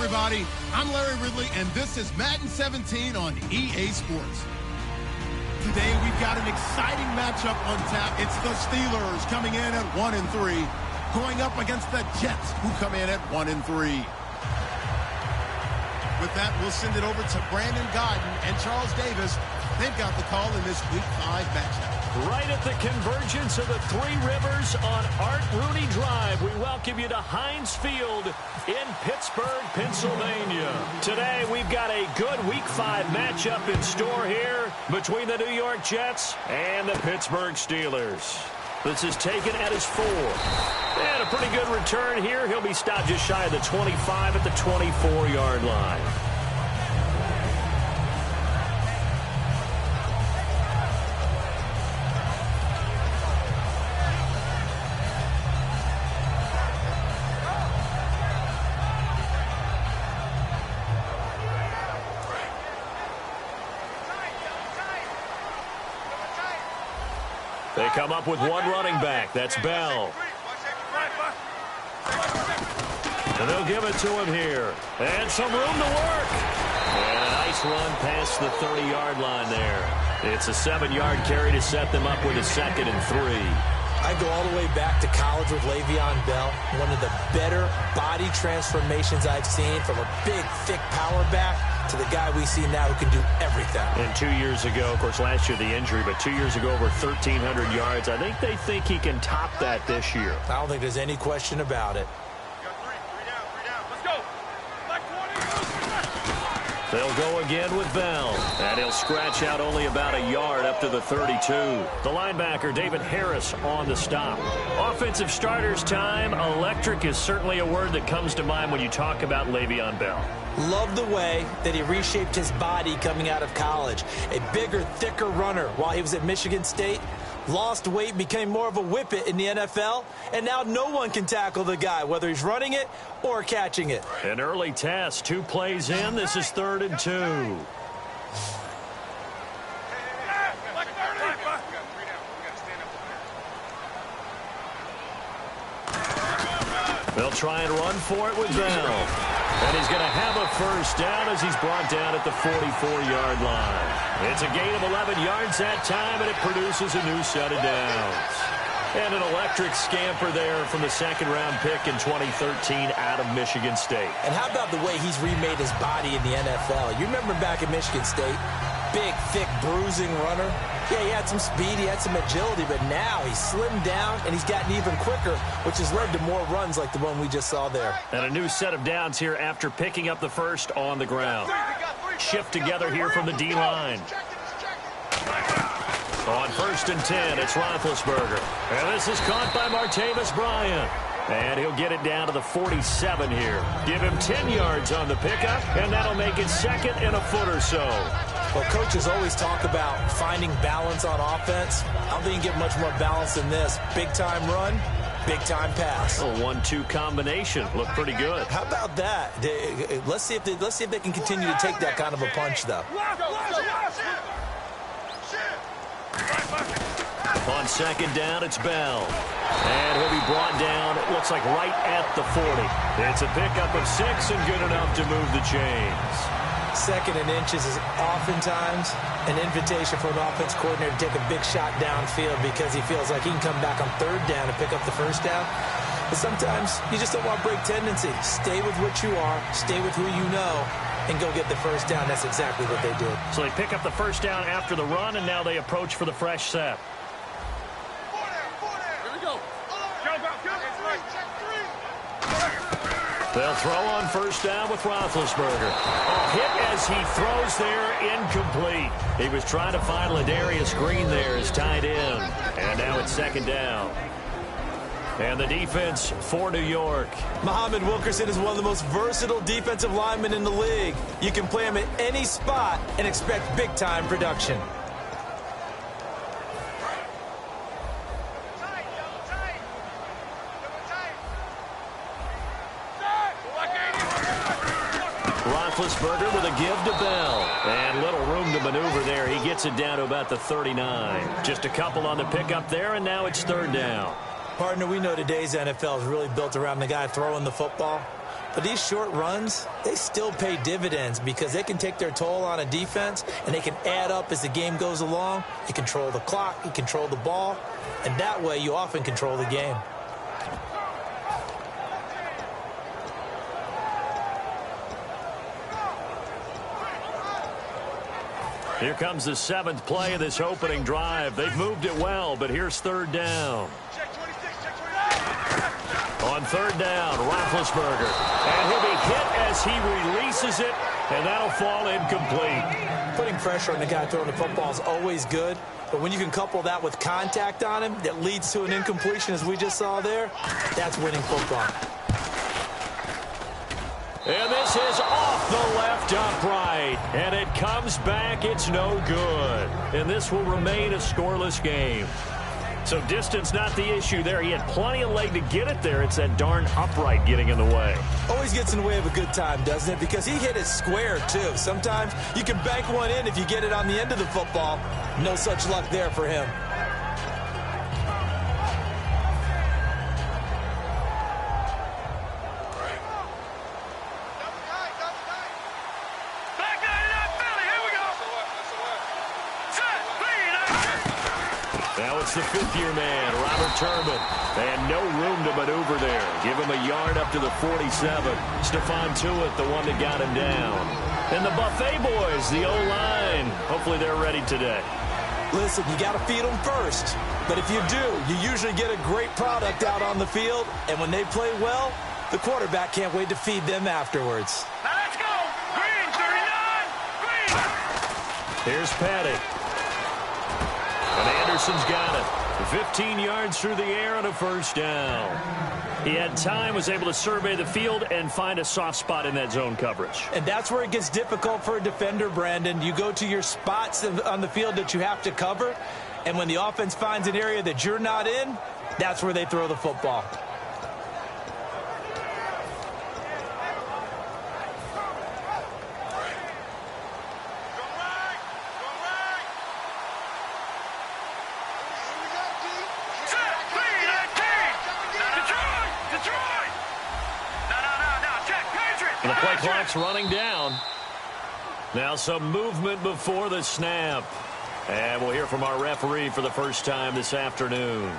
everybody. I'm Larry Ridley, and this is Madden 17 on EA Sports. Today, we've got an exciting matchup on tap. It's the Steelers coming in at 1-3, going up against the Jets, who come in at 1-3. With that, we'll send it over to Brandon Godden and Charles Davis. They've got the call in this Week 5 matchup. Right at the convergence of the Three Rivers on Art Rooney Drive, we welcome you to Heinz Field in Pittsburgh, Pennsylvania. Today, we've got a good Week 5 matchup in store here between the New York Jets and the Pittsburgh Steelers. This is taken at his 4. And a pretty good return here. He'll be stopped just shy of the 25 at the 24-yard line. They come up with one running back. That's Bell. And they'll give it to him here. And some room to work. And a nice run past the 30-yard line there. It's a 7-yard carry to set them up with a 2nd and 3. I go all the way back to college with Le'Veon Bell. One of the better body transformations I've seen, from a big, thick power back to the guy we see now who can do everything. And 2 years ago, of course, last year the injury, but 2 years ago over 1,300 yards. I think they think he can top that this year. I don't think there's any question about it. They'll go again with Bell, and he'll scratch out only about a yard up to the 32. The linebacker, David Harris, on the stop. Offensive starters time. Electric is certainly a word that comes to mind when you talk about Le'Veon Bell. Love the way that he reshaped his body coming out of college. A bigger, thicker runner while he was at Michigan State. Lost weight, became more of a whippet in the NFL, and now no one can tackle the guy, whether he's running it or catching it. An early test, 2 plays in. This is 3rd and 2. They'll try and run for it with Bell. And he's going to have a first down as he's brought down at the 44-yard line. It's a gain of 11 yards that time, and it produces a new set of downs. And an electric scamper there from the 2nd-round pick in 2013 out of Michigan State. And how about the way he's remade his body in the NFL? You remember back at Michigan State? Big, thick, bruising runner. Yeah, he had some speed, he had some agility, but now he's slimmed down and he's gotten even quicker, which has led to more runs like the one we just saw there. And a new set of downs here after picking up the first on the ground. Shift together here from the D-line. On 1st and 10, it's Roethlisberger. And this is caught by Martavis Bryant. And he'll get it down to the 47 here. Give him 10 yards on the pickup, and that'll make it 2nd and a foot or so. Well, coaches always talk about finding balance on offense. I don't think you get much more balance than this. Big-time run, big-time pass. A 1-2 combination. Looked pretty good. How about that? Let's see if they can continue to take that kind of a punch, though. On 2nd down, it's Bell. And he'll be brought down, it looks like right at the 40. It's a pickup of 6 and good enough to move the chains. 2nd and inches is oftentimes an invitation for an offense coordinator to take a big shot downfield because he feels like he can come back on 3rd down and pick up the 1st down. But sometimes you just don't want break tendency. Stay with what you are, stay with who you know, and go get the 1st down. That's exactly what they did. So they pick up the 1st down after the run, and now they approach for the fresh set. They'll throw on 1st down with Roethlisberger. A hit as he throws there, incomplete. He was trying to find Ladarius Green there as tight end. And now it's 2nd down. And the defense for New York. Muhammad Wilkerson is one of the most versatile defensive linemen in the league. You can play him at any spot and expect big-time production. Roethlisberger with a give to Bell. And little room to maneuver there. He gets it down to about the 39. Just a couple on the pickup there, and now it's 3rd down. Partner, we know today's NFL is really built around the guy throwing the football. But these short runs, they still pay dividends because they can take their toll on a defense, and they can add up as the game goes along. You control the clock, you control the ball, and that way you often control the game. Here comes the 7th play of this opening drive. They've moved it well, but here's 3rd down. On 3rd down, Roethlisberger. And he'll be hit as he releases it, and that'll fall incomplete. Putting pressure on the guy throwing the football is always good, but when you can couple that with contact on him that leads to an incompletion, as we just saw there, that's winning football. And this is off the left upright. And it comes back. It's no good. And this will remain a scoreless game. So distance not the issue there. He had plenty of leg to get it there. It's that darn upright getting in the way. Always gets in the way of a good time, doesn't it? Because he hit it square, too. Sometimes you can bank one in if you get it on the end of the football. No such luck there for him. The 5th-year man, Robert Turbin, and no room to maneuver there. Give him a yard up to the 47. Stephon Tuitt, the one that got him down. And the Buffet boys, the O-line. Hopefully they're ready today. Listen, you got to feed them first. But if you do, you usually get a great product out on the field. And when they play well, the quarterback can't wait to feed them afterwards. Now let's go. Green, 39. Green. Here's Petty. And Anderson's got it. 15 yards through the air on a 1st down. He had time, was able to survey the field and find a soft spot in that zone coverage. And that's where it gets difficult for a defender, Brandon. You go to your spots on the field that you have to cover, and when the offense finds an area that you're not in, that's where they throw the football. Clock's running down. Now some movement before the snap. And we'll hear from our referee for the first time this afternoon.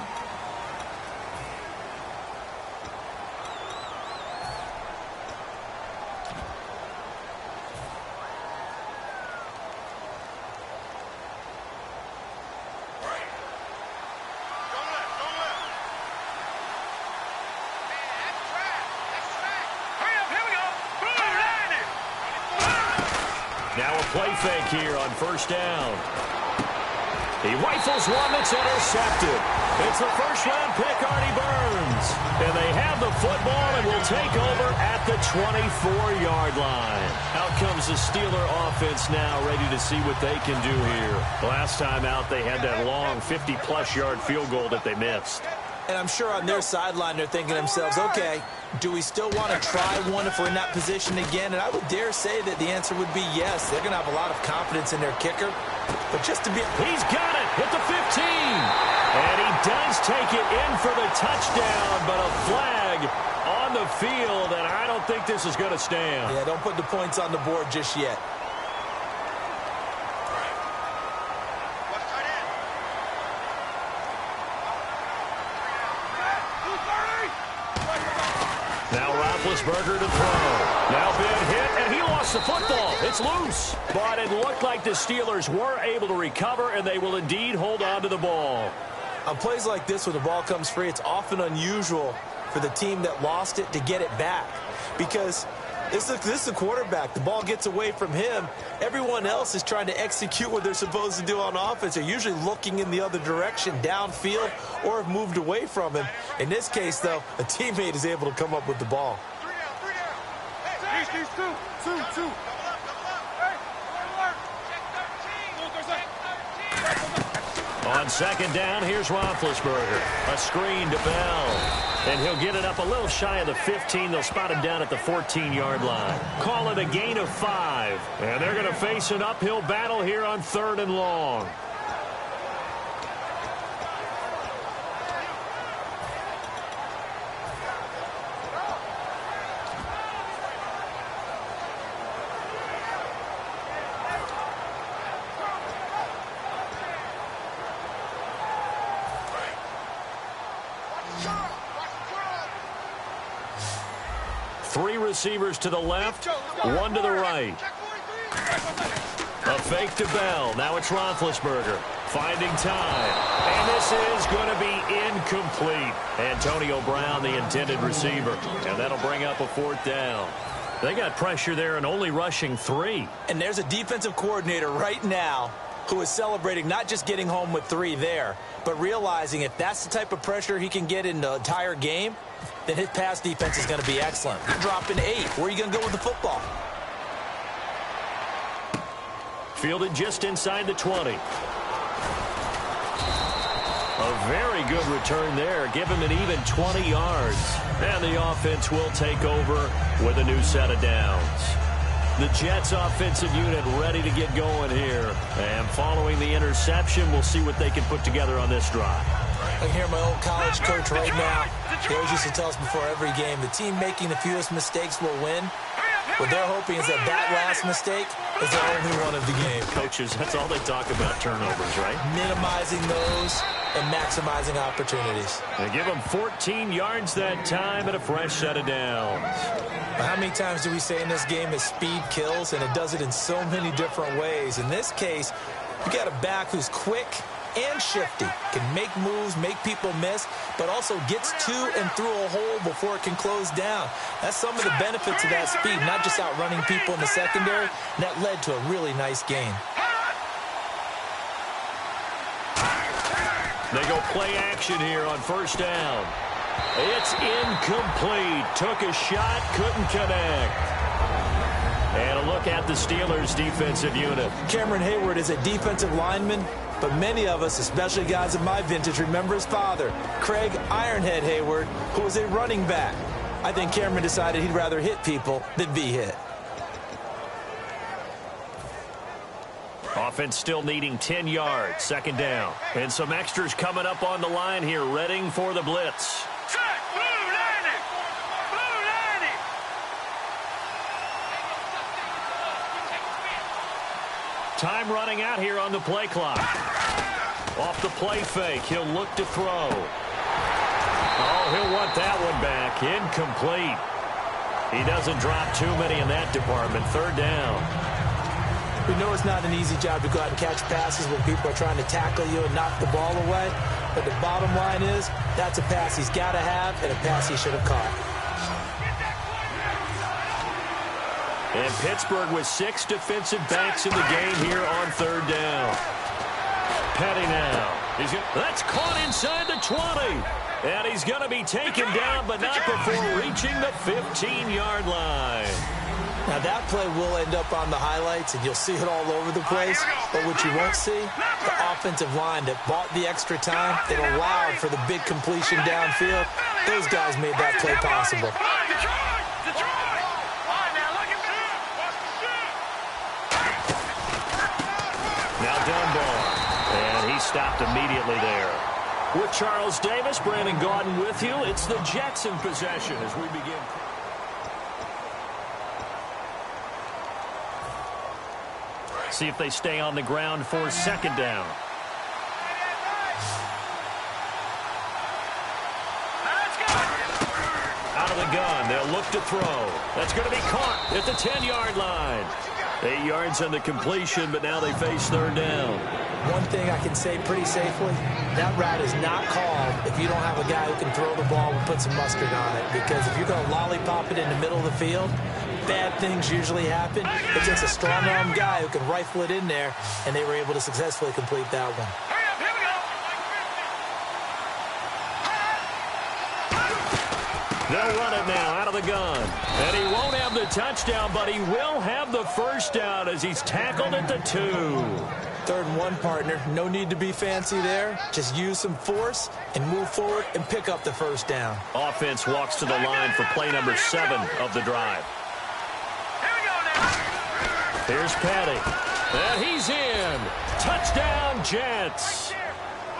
Play fake here on 1st down. He rifles one that's intercepted. It's the 1st-round pick, Artie Burns. And they have the football and will take over at the 24-yard line. Out comes the Steeler offense now, ready to see what they can do here. Last time out, they had that long 50-plus yard field goal that they missed. And I'm sure on their sideline they're thinking to themselves, okay, do we still want to try one if we're in that position again? And I would dare say that the answer would be yes. They're going to have a lot of confidence in their kicker. But just to be... He's got it at the 15. And he does take it in for the touchdown, but a flag on the field, and I don't think this is going to stand. Yeah, don't put the points on the board just yet. Now Roethlisberger to throw. Now big hit, and he lost the football. It's loose. But it looked like the Steelers were able to recover, and they will indeed hold on to the ball. On plays like this, when the ball comes free, it's often unusual for the team that lost it to get it back. Because this is the quarterback. The ball gets away from him. Everyone else is trying to execute what they're supposed to do on offense. They're usually looking in the other direction, downfield, or have moved away from him. In this case, though, a teammate is able to come up with the ball. Three down. Hey, two. On 2nd down, here's Roethlisberger. A screen to Bell. And he'll get it up a little shy of the 15. They'll spot him down at the 14-yard line. Call it a gain of 5. And they're going to face an uphill battle here on 3rd and long. receivers to the left, one to the right. A fake to Bell. Now it's Roethlisberger finding time. And this is going to be incomplete. Antonio Brown, the intended receiver. And that'll bring up a 4th down. They got pressure there and only rushing 3. And there's a defensive coordinator right now who is celebrating not just getting home with 3 there, but realizing if that's the type of pressure he can get in the entire game, then his pass defense is going to be excellent. You're dropping 8. Where are you going to go with the football? Fielded just inside the 20. A very good return there. Give him an even 20 yards. And the offense will take over with a new set of downs. The Jets offensive unit ready to get going here. And following the interception, we'll see what they can put together on this drive. I can hear my old college coach right now. He always used to tell us before every game, the team making the fewest mistakes will win. What they're hoping is that last mistake is the only one of the game. Coaches, that's all they talk about, turnovers, right? Minimizing those and maximizing opportunities. They give them 14 yards that time and a fresh set of downs. How many times do we say in this game that speed kills, and it does it in so many different ways? In this case, you got a back who's quick and shifty, can make moves, make people miss, but also gets to and through a hole before it can close down. That's some of the benefits of that speed, not just outrunning people in the secondary. And that led to a really nice gain. They go play action here on 1st down. It's incomplete. Took a shot, couldn't connect. And a look at the Steelers' defensive unit. Cameron Hayward is a defensive lineman, but many of us, especially guys of my vintage, remember his father, Craig Ironhead Hayward, who was a running back. I think Cameron decided he'd rather hit people than be hit. Offense still needing 10 yards, 2nd down. And some extras coming up on the line here, readying for the blitz. Time running out here on the play clock. Off the play fake, he'll look to throw. Oh, he'll want that one back. Incomplete. He doesn't drop too many in that department. 3rd down. We know it's not an easy job to go out and catch passes when people are trying to tackle you and knock the ball away. But the bottom line is, that's a pass he's got to have and a pass he should have caught. And Pittsburgh with 6 defensive backs in the game here on 3rd down. Petty now. That's caught inside the 20. And he's going to be taken down, but not before reaching the 15-yard line. Now, that play will end up on the highlights, and you'll see it all over the place. But what you won't see, the offensive line that bought the extra time, that allowed for the big completion downfield, those guys made that play possible. Now Dunbar, and he stopped immediately there. With Charles Davis, Brandon Gaudin with you. It's the Jets in possession as we begin. See if they stay on the ground for 2nd down. Out of the gun, they'll look to throw. That's going to be caught at the 10-yard line. 8 yards on the completion, but now they face 3rd down. One thing I can say pretty safely, that route is not called if you don't have a guy who can throw the ball and put some mustard on it. Because if you're going to lollipop it in the middle of the field, bad things usually happen. It takes a strong-arm guy who can rifle it in there, and they were able to successfully complete that one. They'll run it now out of the gun. And he won't have the touchdown, but he will have the 1st down as he's tackled at the 2. 3rd and 1, partner. No need to be fancy there. Just use some force and move forward and pick up the 1st down. Offense walks to the line for play number 7 of the drive. Here's Petty. And he's in. Touchdown, Jets.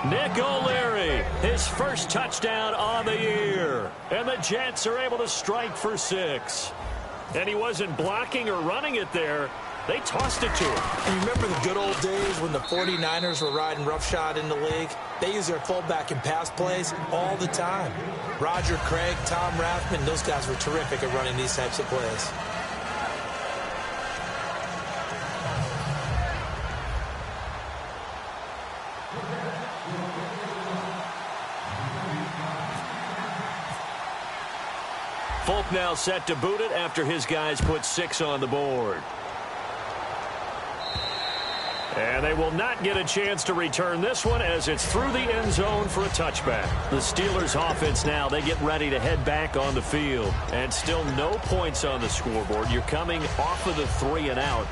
Nick O'Leary, his 1st touchdown on the year. And the Jets are able to strike for 6. And he wasn't blocking or running it there. They tossed it to him. And you remember the good old days when the 49ers were riding roughshod in the league? They use their fullback in pass plays all the time. Roger Craig, Tom Rathman, those guys were terrific at running these types of plays. Folk now set to boot it after his guys put 6 on the board. And they will not get a chance to return this one as it's through the end zone for a touchback. The Steelers offense now, they get ready to head back on the field. And still no points on the scoreboard. You're coming off of the 3 and out.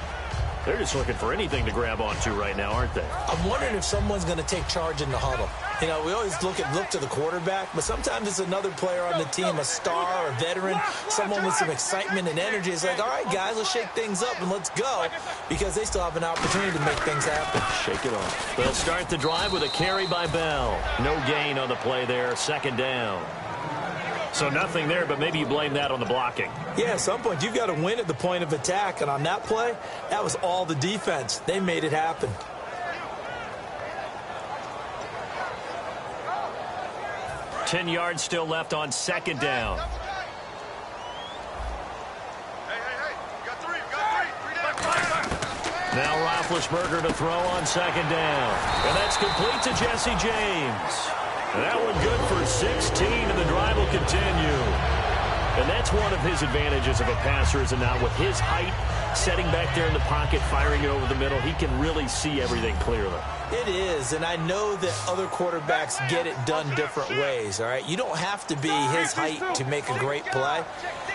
They're just looking for anything to grab onto right now, aren't they? I'm wondering if someone's going to take charge in the huddle. You know, we always look to the quarterback, but sometimes it's another player on the team, a star or a veteran, someone with some excitement and energy. It's like, all right, guys, let's shake things up and let's go, because they still have an opportunity to make things happen. Shake it off. They'll start the drive with a carry by Bell. No gain on the play there, second down. So nothing there, but maybe you blame that on the blocking. Yeah, at some point you've got to win at the point of attack, and on that play, that was all the defense. They made it happen. Ten yards still left on second down. Hey, got three. Three down. Now Roethlisberger to throw on second down. And that's complete to Jesse James. And that one good for 16, and the drive will continue. And that's one of his advantages of a passer, is it not? With his height, setting back there in the pocket, firing it over the middle, he can really see everything clearly. It is, and I know that other quarterbacks get it done different ways, all right? You don't have to be his height to make a great play,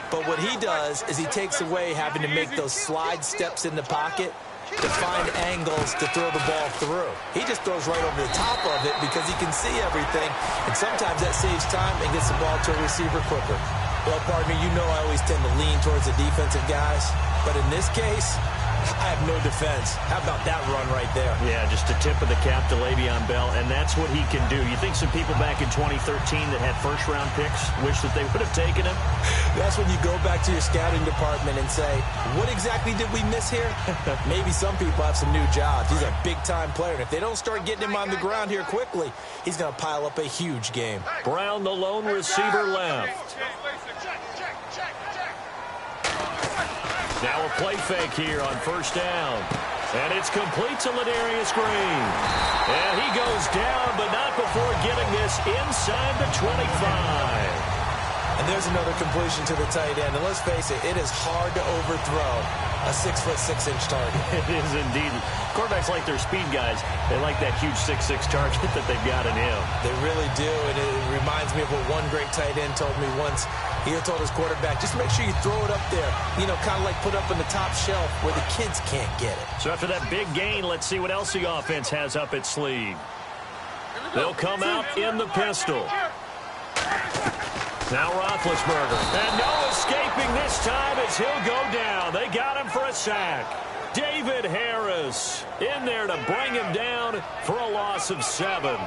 but what he does is he takes away having to make those slide steps in the pocket to find angles to throw the ball through. He just throws right over the top of it because he can see everything, and sometimes that saves time and gets the ball to a receiver quicker. Well, partner, you know I always tend to lean towards the defensive guys, but in this case, I have no defense. How about that run right there? Yeah, just a tip of the cap to Le'Veon Bell, and that's what he can do. You think some people back in 2013 that had first-round picks wish that they would have taken him? That's when you go back to your scouting department and say, what exactly did we miss here? Maybe some people have some new jobs. He's a big-time player, and if they don't start getting him on the ground here quickly, he's going to pile up a huge game. Brown, the lone receiver, left. Now a play fake here on first down. And it's complete to Ladarius Green. And he goes down, but not before getting this inside the 25. And there's another completion to the tight end. And let's face it, it is hard to overthrow a 6'6" target. It is indeed. Quarterbacks like their speed guys. They like that huge 6'6" target that they've got in him. They really do, and it reminds me of what one great tight end told me once. He told his quarterback, just make sure you throw it up there, you know, kind of like put up on the top shelf where the kids can't get it. So after that big gain, let's see what else the offense has up its sleeve. They'll come out in the pistol. Now Roethlisberger. And no escaping this time as he'll go down. They got him for a sack. David Harris in there to bring him down for a loss of 7.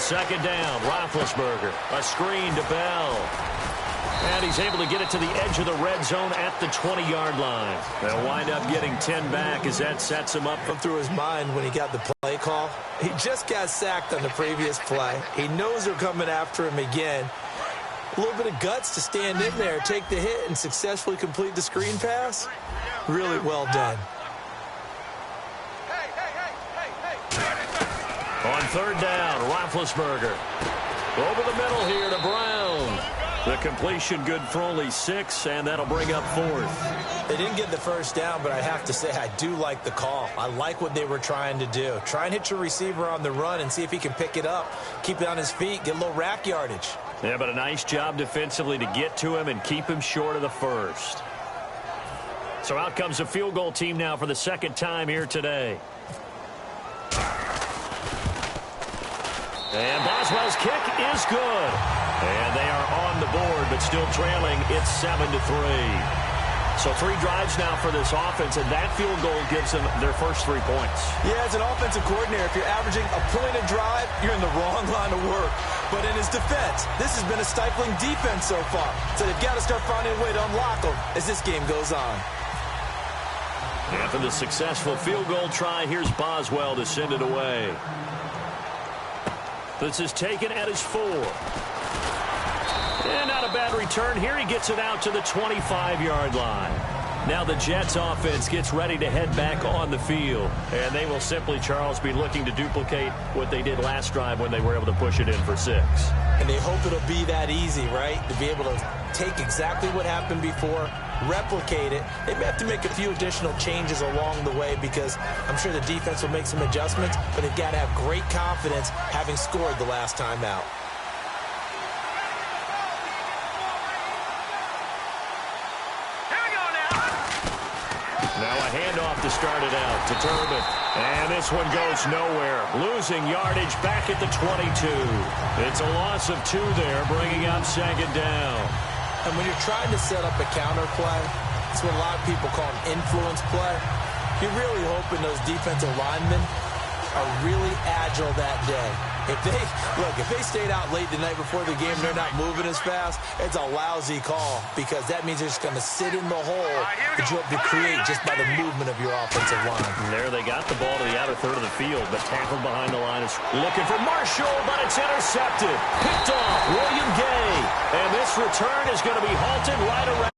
Second down, Roethlisberger. A screen to Bell. And he's able to get it to the edge of the red zone at the 20-yard line. They'll wind up getting 10 back as that sets him up. Through his mind when he got the play call. He just got sacked on the previous play. He knows they're coming after him again. A little bit of guts to stand in there, take the hit, and successfully complete the screen pass. Really well done. On third down, Roethlisberger. Over the middle here to Brown. The completion good for only 6, and that'll bring up 4th. They didn't get the first down, but I have to say I do like the call. I like what they were trying to do. Try and hit your receiver on the run and see if he can pick it up, keep it on his feet, get a little rack yardage. Yeah, but a nice job defensively to get to him and keep him short of the first. So out comes the field goal team now for the second time here today. And Boswell's kick is good. And they are on the board, but still trailing. It's 7-3. So 3 drives now for this offense, and that field goal gives them their first 3 points. Yeah, as an offensive coordinator, if you're averaging a point a drive, you're in the wrong line of work. But in his defense, this has been a stifling defense so far. So they've got to start finding a way to unlock them as this game goes on. After the successful field goal try, here's Boswell to send it away. This is taken at his 4. And not a bad return here. He gets it out to the 25-yard line. Now the Jets offense gets ready to head back on the field. And they will simply, Charles, be looking to duplicate what they did last drive when they were able to push it in for 6. And they hope it'll be that easy, right? To be able to take exactly what happened before, replicate it. They may have to make a few additional changes along the way because I'm sure the defense will make some adjustments, but they've got to have great confidence having scored the last time out. Now a handoff to start it out to Turbin. And this one goes nowhere. Losing yardage back at the 22. It's a loss of 2 there, bringing up 2nd down. And when you're trying to set up a counter play, it's what a lot of people call an influence play. You're really hoping those defensive linemen are really agile that day. If they stayed out late the night before the game, they're not moving as fast, it's a lousy call because that means they're just going to sit in the hole that you have to create just by the movement of your offensive line. And there they got the ball to the outer third of the field, but tackled behind the line is looking for Marshall, but it's intercepted. Picked off William Gay. And this return is going to be halted right around